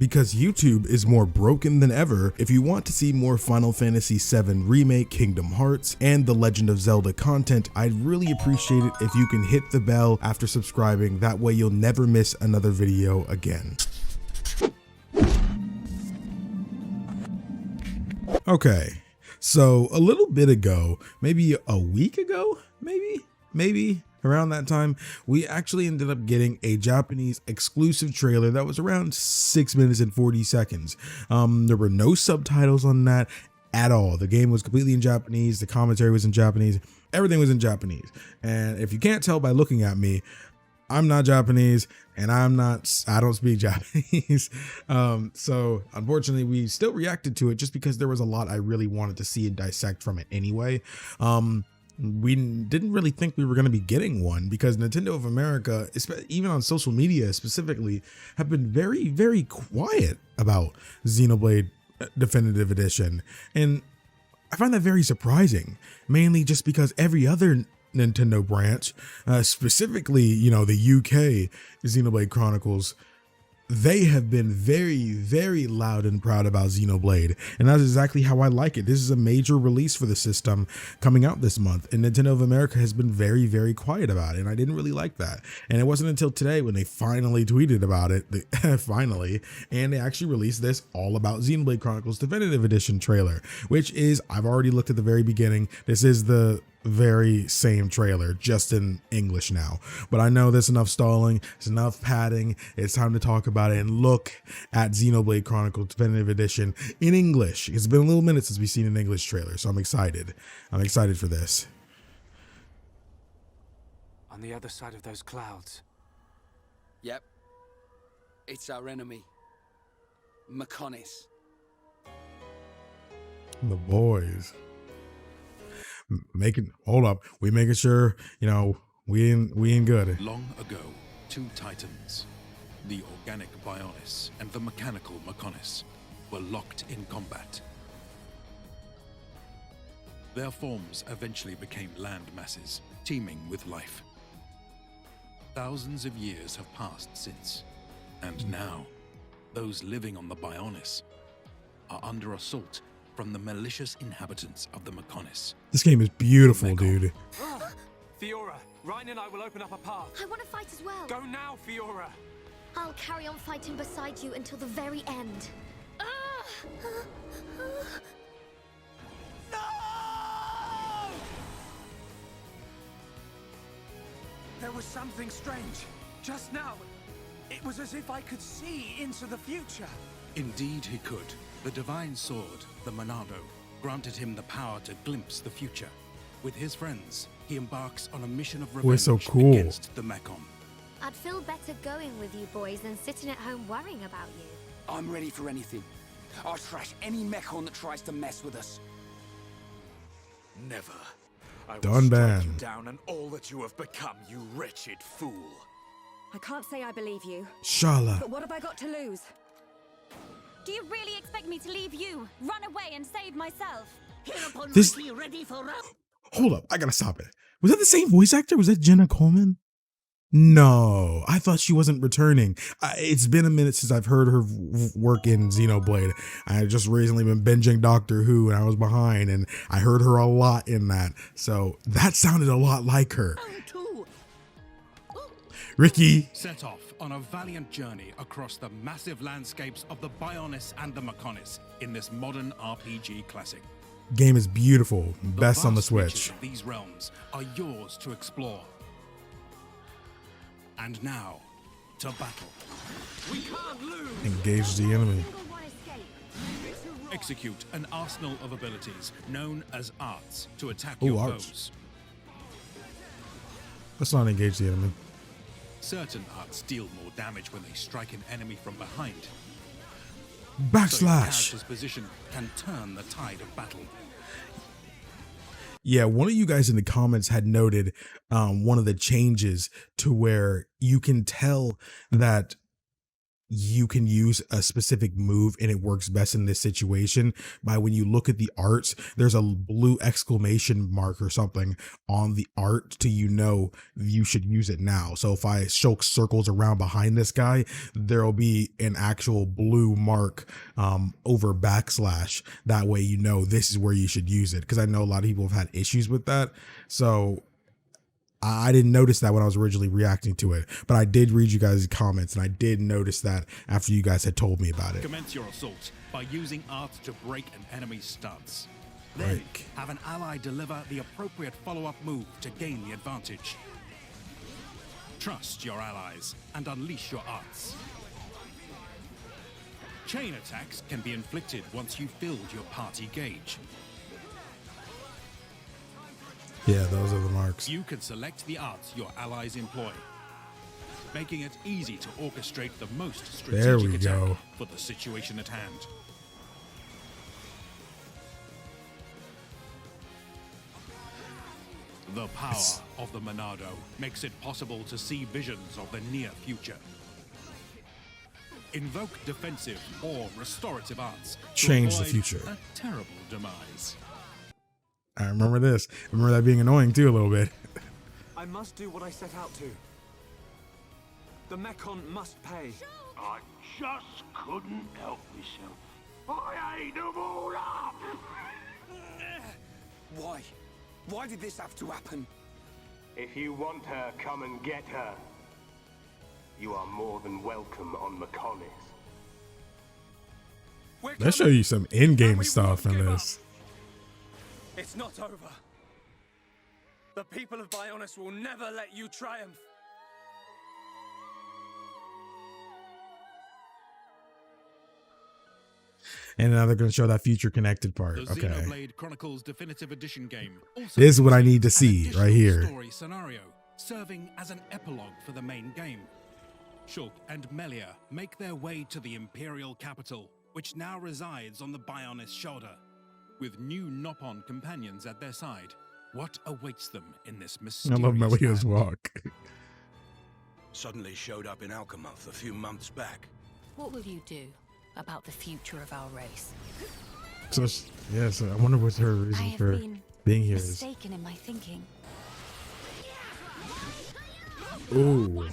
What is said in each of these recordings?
Because YouTube is more broken than ever, if you want to see more Final Fantasy VII Remake, Kingdom Hearts, and The Legend of Zelda content, I'd really appreciate it if you can hit the bell after subscribing. That way you'll never miss another video again. Okay, so a little bit ago, maybe a week ago, maybe around that time, we actually ended up getting a Japanese exclusive trailer that was around 6 minutes and 40 seconds. There were no subtitles on that at all. The game was completely in Japanese, the commentary was in Japanese, everything was in Japanese. And if you can't tell by looking at me, I'm not Japanese and I don't speak Japanese. So unfortunately we still reacted to it just because there was a lot I really wanted to see and dissect from it anyway. We didn't really think we were going to be getting one because Nintendo of America, even on social media specifically, have been very, very quiet about Xenoblade Definitive Edition. And I find that very surprising, mainly just because every other Nintendo branch, specifically, the UK Xenoblade Chronicles, they have been very, very loud and proud about Xenoblade, and that's exactly how I like it. This is a major release for the system coming out this month, and Nintendo of America has been very, very quiet about it, and I didn't really like that. And it wasn't until today when they finally tweeted about it, finally, and they actually released this all about Xenoblade Chronicles Definitive Edition trailer, which is, I've already looked at the very beginning. This is the very same trailer, just in English now. But I know there's enough stalling, there's enough padding, it's time to talk about it and look at Xenoblade Chronicles Definitive Edition in English. It's been a little minute since we've seen an English trailer, so I'm excited. I'm excited for this. On the other side of those clouds. Yep. It's our enemy. Mekonis. The boys. Hold up, we making sure, we ain't good. Long ago, two titans, the organic Bionis and the mechanical Mekonis, were locked in combat. Their forms eventually became land masses, teeming with life. Thousands of years have passed since, and now, those living on the Bionis are under assault from the malicious inhabitants of the Mekonis. This game is beautiful, dude. Fiora, Reyn and I will open up a path. I want to fight as well. Go now, Fiora. I'll carry on fighting beside you until the very end. No! There was something strange. Just now, it was as if I could see into the future. Indeed he could. The divine sword, the Monado, granted him the power to glimpse the future. With his friends, he embarks on a mission of revenge so cool. against the Mekon. I'd feel better going with you boys than sitting at home worrying about you. I'm ready for anything. I'll trash any Mekon that tries to mess with us. Never. I will Dunban. strike you down and all that you have become, you wretched fool. I can't say I believe you, Sharla. but what have I got to lose? Do you really expect me to leave you, run away and save myself? This. Hold up, I gotta stop it. Was that the same voice actor? Was that Jenna Coleman? No, I thought she wasn't returning. It's been a minute since I've heard her work in Xenoblade. I had just recently been binging Doctor Who and I was behind, and I heard her a lot in that. So that sounded a lot like her. Riki. Set off on a valiant journey across the massive landscapes of the Bionis and the Mekonis in this modern RPG classic. Game is beautiful, best on the vast reaches Switch. of these realms are yours to explore. And now, to battle. We can't lose. Engage the enemy. Execute an arsenal of abilities known as arts to attack Ooh, your arts. foes. Let's not engage the enemy. Certain arts deal more damage when they strike an enemy from behind. So your Backslash. character's position can turn the tide of battle. Yeah, one of you guys in the comments had noted one of the changes to where you can tell that you can use a specific move and it works best in this situation by when you look at the arts, there's a blue exclamation mark or something on the art to, you should use it now. So if I Shulk circles around behind this guy, there'll be an actual blue mark over backslash. That way, this is where you should use it. Because I know a lot of people have had issues with that. So I didn't notice that when I was originally reacting to it, but I did read you guys' comments, and I did notice that after you guys had told me about it. Commence your assault by using art to break an enemy's stance. Then have an ally deliver the appropriate follow-up move to gain the advantage. Trust your allies and unleash your arts. Chain attacks can be inflicted once you've filled your party gauge. Yeah, those are the marks. You can select the arts your allies employ, making it easy to orchestrate the most strategic attack for the situation at hand. The power of the Monado makes it possible to see visions of the near future. Invoke defensive or restorative arts. Change the future. A terrible demise. I remember this. I remember that being annoying too a little bit. I must do what I set out to. The Mekon must pay. I just couldn't help myself. I ate them all up! Why? Why did this have to happen? If you want her, come and get her. You are more than welcome on Mekonis. Let's show you some in-game stuff in this. It's not over. The people of Bionis will never let you triumph. And now they're going to show that future connected part. The Okay. Xenoblade Chronicles Definitive Edition game. This is what I need to see right here. Story scenario, serving as an epilogue for the main game. Shulk and Melia make their way to the Imperial capital, which now resides on the Bionis shoulder. With new Nopon companions at their side, what awaits them in this mysterious I love Melia's land? walk. Suddenly showed up in Alchemath a few months back. What will you do about the future of our race? So, yeah, so I wonder what her reason for being here is. Mistaken in my thinking. Ooh.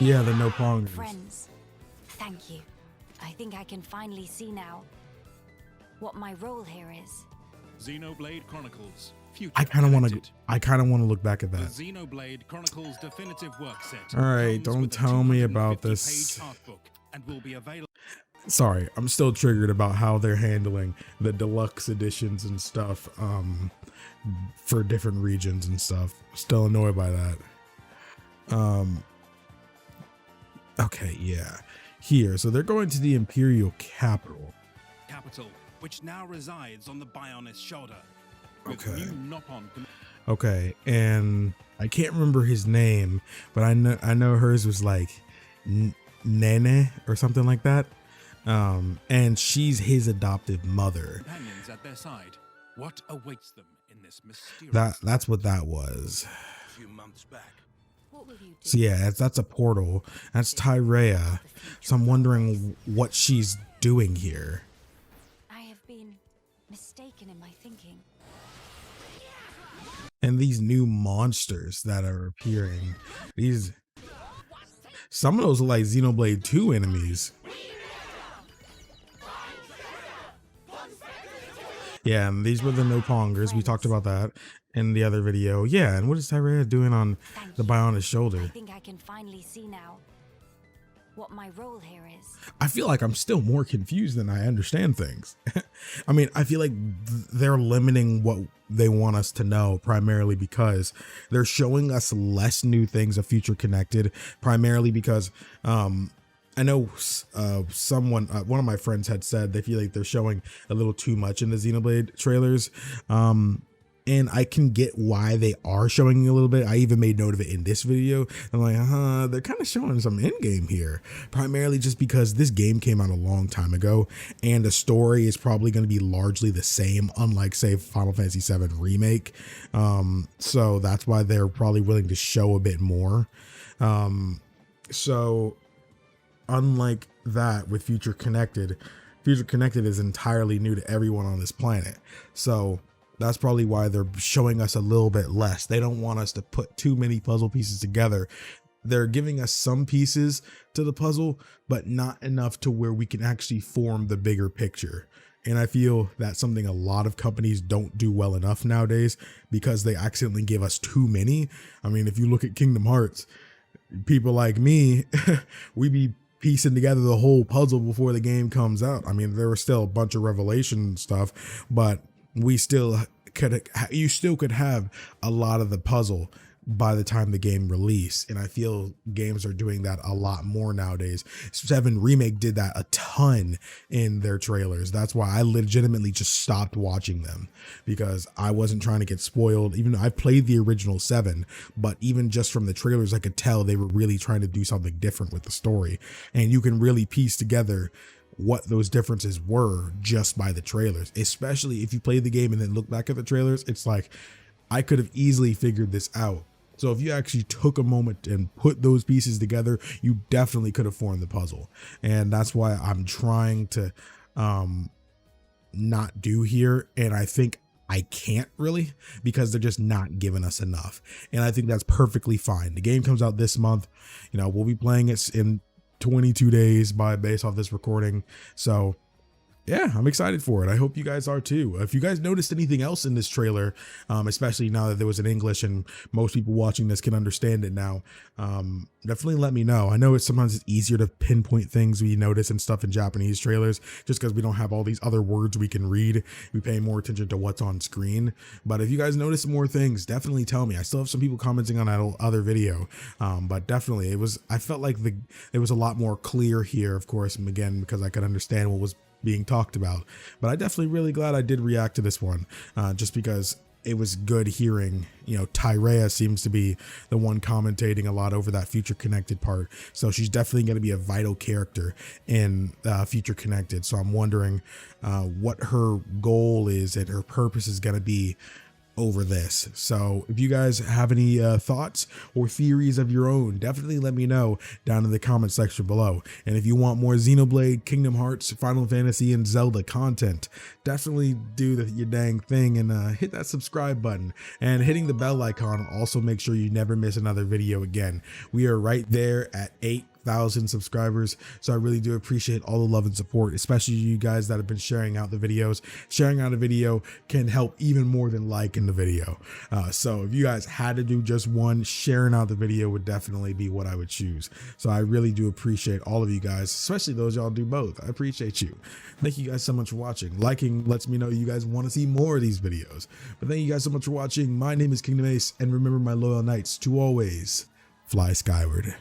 Yeah, the nopon. Friends, thank you. I think I can finally see now what my role here is. Xenoblade Chronicles. Future I kind of want Connected. to look back at that. The Xenoblade Chronicles Definitive Work Set. All right, comes don't with a tell me about 250-page this. art book and will be available. Sorry, I'm still triggered about how they're handling the deluxe editions and stuff for different regions and stuff. Still annoyed by that. Okay, yeah. Here, so they're going to the Imperial capital. Which now resides on the Bionis shoulder. With Okay. new Nopon Okay, and I can't remember his name, but I know hers was like Nene or something like that. And she's his adoptive mother. companions at their side. What awaits them in this mysterious That's what that was. A few months back. What will you do? So yeah, that's a portal. That's Tyrea. So I'm wondering what she's doing here. I have been mistaken in my thinking. And these new monsters that are appearing. Some of those are like Xenoblade 2 enemies. Yeah, and these were the Nopongers. We talked about that in the other video. Yeah, and what is Tyrea doing on the Bionis shoulder? I think I can finally see now what my role here is. I feel like I'm still more confused than I understand things. I mean, I feel like they're limiting what they want us to know primarily because they're showing us less new things of Future Connected, primarily because I know one of my friends had said they feel like they're showing a little too much in the Xenoblade trailers. And I can get why they are showing a little bit. I even made note of it in this video. I'm like, they're kind of showing some end game here, primarily just because this game came out a long time ago and the story is probably going to be largely the same, unlike say Final Fantasy VII Remake. So that's why they're probably willing to show a bit more. So unlike that with Future Connected is entirely new to everyone on this planet. So that's probably why they're showing us a little bit less. They don't want us to put too many puzzle pieces together. They're giving us some pieces to the puzzle, but not enough to where we can actually form the bigger picture. And I feel that's something a lot of companies don't do well enough nowadays because they accidentally give us too many. I mean, if you look at Kingdom Hearts, people like me, we be piecing together the whole puzzle before the game comes out. I mean, there was still a bunch of revelation stuff, but you still could have a lot of the puzzle by the time the game released. And I feel games are doing that a lot more nowadays. 7 Remake did that a ton in their trailers. That's why I legitimately just stopped watching them, because I wasn't trying to get spoiled. Even though I played the original 7, but even just from the trailers, I could tell they were really trying to do something different with the story. And you can really piece together what those differences were just by the trailers, especially if you play the game and then look back at the trailers. It's like, I could have easily figured this out. So if you actually took a moment and put those pieces together, you definitely could have formed the puzzle. And that's why I'm trying to not do here. And I think I can't really, because they're just not giving us enough. And I think that's perfectly fine. The game comes out this month. You know, we'll be playing it in 22 days based off this recording. So yeah, I'm excited for it. I hope you guys are too. If you guys noticed anything else in this trailer, especially now that there was in English and most people watching this can understand it now, definitely let me know. I know sometimes it's easier to pinpoint things we notice and stuff in Japanese trailers just because we don't have all these other words we can read. We pay more attention to what's on screen. But if you guys notice more things, definitely tell me. I still have some people commenting on that other video, but definitely I felt like it was a lot more clear here, of course, and again, because I could understand what was being talked about. But I definitely really glad I did react to this one, just because it was good hearing, you know, Tyrea seems to be the one commentating a lot over that Future Connected part. So she's definitely going to be a vital character in Future Connected. So I'm wondering what her goal is and her purpose is going to be over this. So if you guys have any thoughts or theories of your own, definitely let me know down in the comment section below. And if you want more Xenoblade, Kingdom Hearts, Final Fantasy, and Zelda content, definitely do your dang thing and hit that subscribe button, and hitting the bell icon also make sure you never miss another video again. We are right there at 8,000 subscribers, so I really do appreciate all the love and support, especially you guys that have been sharing out the videos. Sharing out a video can help even more than liking the video. So if you guys had to do just one, sharing out the video would definitely be what I would choose. So I really do appreciate all of you guys, especially those y'all do both. I appreciate you. Thank you guys so much for watching. Liking lets me know you guys want to see more of these videos. But thank you guys so much for watching. My name is KingdomAce, and remember, my loyal knights, to always fly skyward.